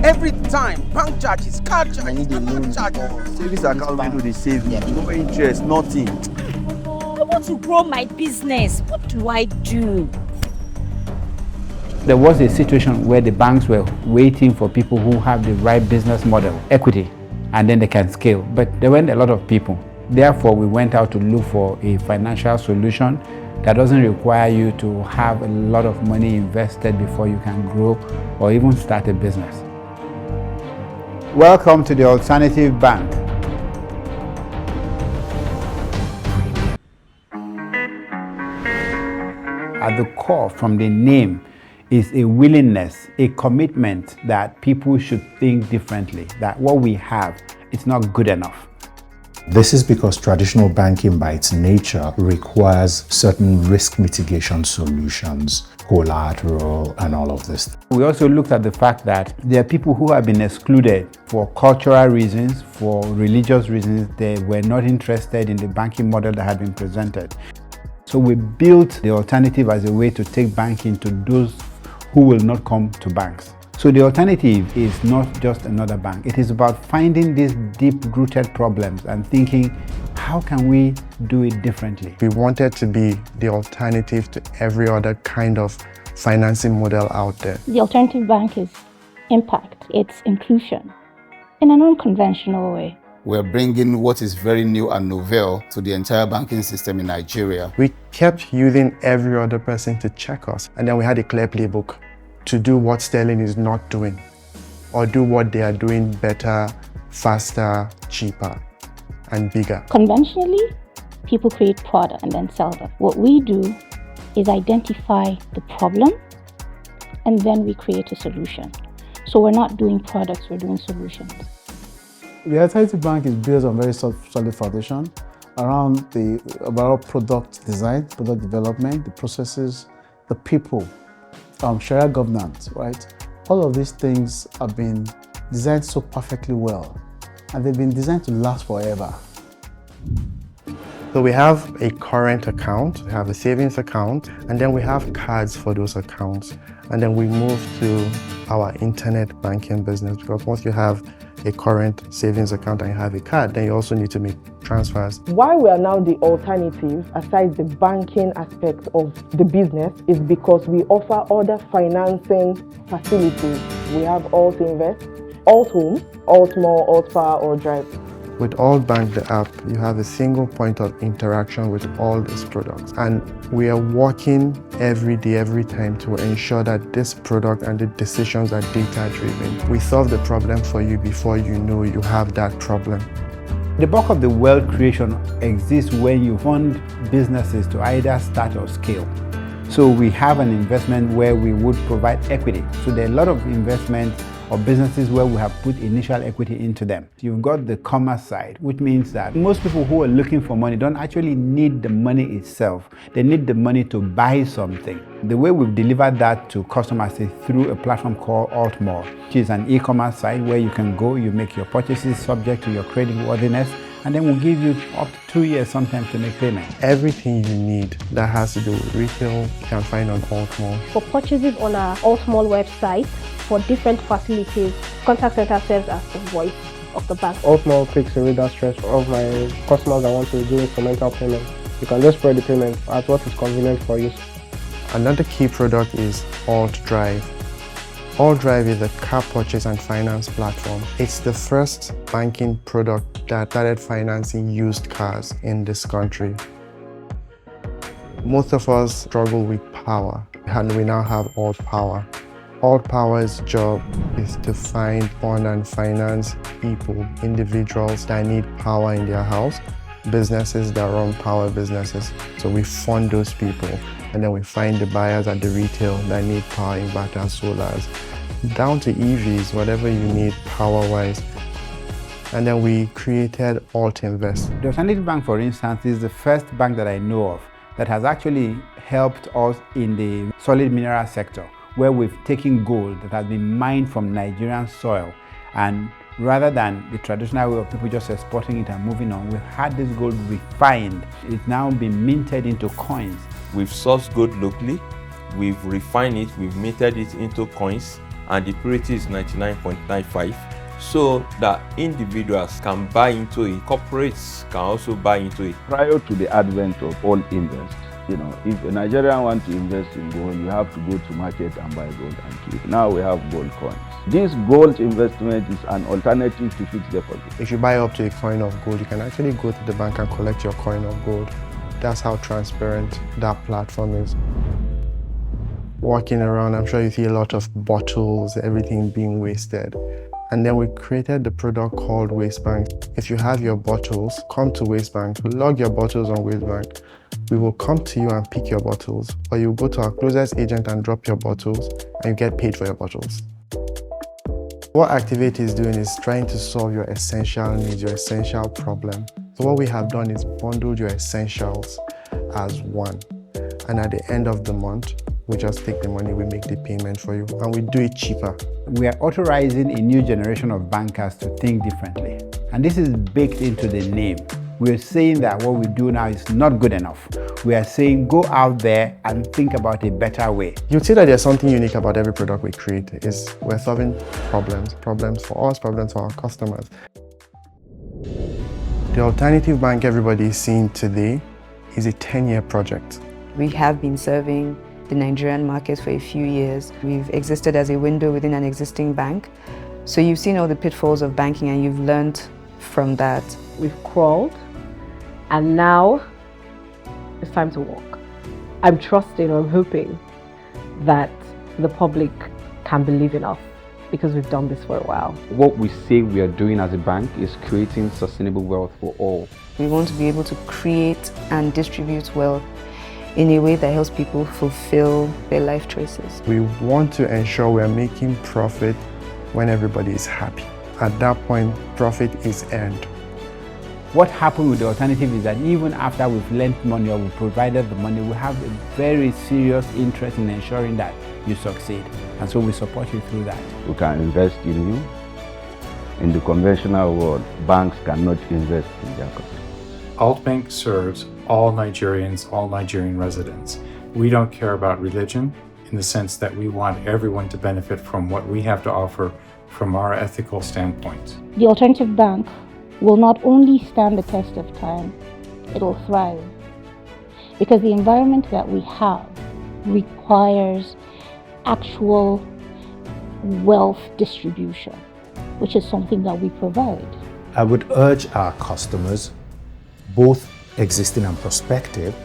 Every time, bank charges, card charges, account charges. Savings account wey no dey save me, no interest, nothing. I want to grow my business. What do I do? There was a situation where the banks were waiting for people who have the right business model, equity, and then they can scale. But there weren't a lot of people. Therefore, we went out to look for a financial solution that doesn't require you to have a lot of money invested before you can grow or even start a business. Welcome to the Alternative Bank. At the core, from the name, is a willingness, a commitment that people should think differently, that what we have is not good enough. This is because traditional banking by its nature requires certain risk mitigation solutions, collateral, and all of this. We also looked at the fact that there are people who have been excluded for cultural reasons, for religious reasons. They were not interested in the banking model that had been presented. So we built the alternative as a way to take banking to those who will not come to banks. So the alternative is not just another bank. It is about finding these deep-rooted problems and thinking, how can we do it differently? We wanted to be the alternative to every other kind of financing model out there. The alternative bank is impact, it's inclusion in an unconventional way. We're bringing what is very new and novel to the entire banking system in Nigeria. We kept using every other person to check us, and then we had a clear playbook to do what Sterling is not doing, or do what they are doing better, faster, cheaper, and bigger. Conventionally, people create product and then sell them. What we do is identify the problem, and then we create a solution. So we're not doing products, we're doing solutions. The Alternative Bank is built on very solid foundation around the overall product design, product development, the processes, the people, Sharia governance, right? All of these things have been designed so perfectly well, and they've been designed to last forever. So we have a current account, we have a savings account, and then we have cards for those accounts. And then we move to our internet banking business, because once you have a current savings account and you have a card, then you also need to make transfers. Why we are now the alternative, aside the banking aspect of the business, is because we offer other financing facilities. We have Altinvest, Alt Home, Alt Mall, Alt Power, or Drive. With Alt Bank, the app, you have a single point of interaction with all these products. And we are working every day, every time to ensure that this product and the decisions are data-driven. We solve the problem for you before you know you have that problem. The bulk of the wealth creation exists when you fund businesses to either start or scale. So we have an investment where we would provide equity. So there are a lot of investments or businesses where we have put initial equity into them. You've got the commerce side, which means that most people who are looking for money don't actually need the money itself. They need the money to buy something. The way we've delivered that to customers is through a platform called Altmall, which is an e-commerce site where you can go, you make your purchases subject to your creditworthiness, and then we'll give you up to 2 years sometimes to make payment. Everything you need that has to do with retail you can find on Altmall. For purchases on our Altmall website, for different facilities, contact center serves as the voice of the bank. Altmall takes away that stress of my customers that want to do instrumental payment. You can just spread the payment at what is convenient for you. Another key product is Alt Drive. Alt Drive is a car purchase and finance platform. It's the first banking product that started financing used cars in this country. Most of us struggle with power, and we now have Alt Power. Alt Power's job is to find, fund, and finance people, individuals that need power in their house, businesses that run power businesses. So we fund those people, and then we find the buyers at the retail that need power, inverters, solars, down to EVs, whatever you need power-wise. And then we created Altinvest. The Alternative Bank, for instance, is the first bank that I know of that has actually helped us in the solid mineral sector, where we've taken gold that has been mined from Nigerian soil, and rather than the traditional way of people just exporting it and moving on, we've had this gold refined. It's now been minted into coins. We've sourced gold locally, we've refined it, we've minted it into coins, and the purity is 99.95, so that individuals can buy into it, corporates can also buy into it. Prior to the advent of Gold Invest, if a Nigerian wants to invest in gold, you have to go to market and buy gold and keep. Now we have gold coins. This gold investment is an alternative to fixed deposit. If you buy up to a coin of gold, you can actually go to the bank and collect your coin of gold. That's how transparent that platform is. Walking around, I'm sure you see a lot of bottles, everything being wasted. And then we created the product called WasteBank. If you have your bottles, come to WasteBank, log your bottles on WasteBank. We will come to you and pick your bottles, or you go to our closest agent and drop your bottles, and you get paid for your bottles. What Activate is doing is trying to solve your essential needs, your essential problem. So what we have done is bundled your essentials as one. And at the end of the month, we just take the money, we make the payment for you, and we do it cheaper. We are authorizing a new generation of bankers to think differently. And this is baked into the name. We're saying that what we do now is not good enough. We are saying go out there and think about a better way. You'd see that there's something unique about every product we create. We're solving problems for us, problems for our customers. The alternative bank everybody is seeing today is a 10-year project. We have been serving the Nigerian market for a few years. We've existed as a window within an existing bank. So you've seen all the pitfalls of banking and you've learned from that. We've crawled, and now it's time to walk. I'm trusting, or I'm hoping that the public can believe in us because we've done this for a while. What we say we are doing as a bank is creating sustainable wealth for all. We want to be able to create and distribute wealth in a way that helps people fulfill their life choices. We want to ensure we're making profit when everybody is happy. At that point, profit is earned. What happened with the alternative is that even after we've lent money or we've provided the money, we have a very serious interest in ensuring that you succeed. And so we support you through that. We can invest in you. In the conventional world, banks cannot invest in their customers. Altbank serves all Nigerians, all Nigerian residents. We don't care about religion in the sense that we want everyone to benefit from what we have to offer from our ethical standpoint. The alternative bank will not only stand the test of time, it'll thrive. Because the environment that we have requires actual wealth distribution, which is something that we provide. I would urge our customers, both existing and prospective,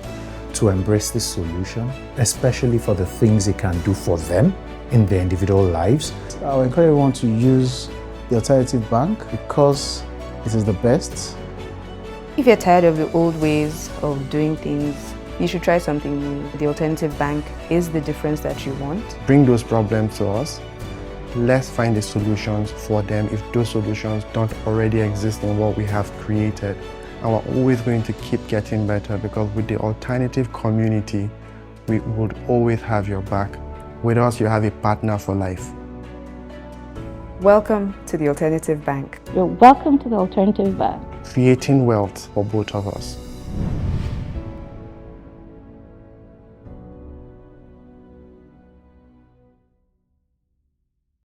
to embrace this solution, especially for the things it can do for them in their individual lives. I would encourage everyone to use the alternative bank because it is the best. If you're tired of the old ways of doing things, you should try something new. The alternative bank is the difference that you want. Bring those problems to us. Let's find the solutions for them if those solutions don't already exist in what we have created. And we're always going to keep getting better because with the alternative community, we would always have your back. With us, you have a partner for life. Welcome to the Alternative Bank. You're welcome to the Alternative Bank. Creating wealth for both of us.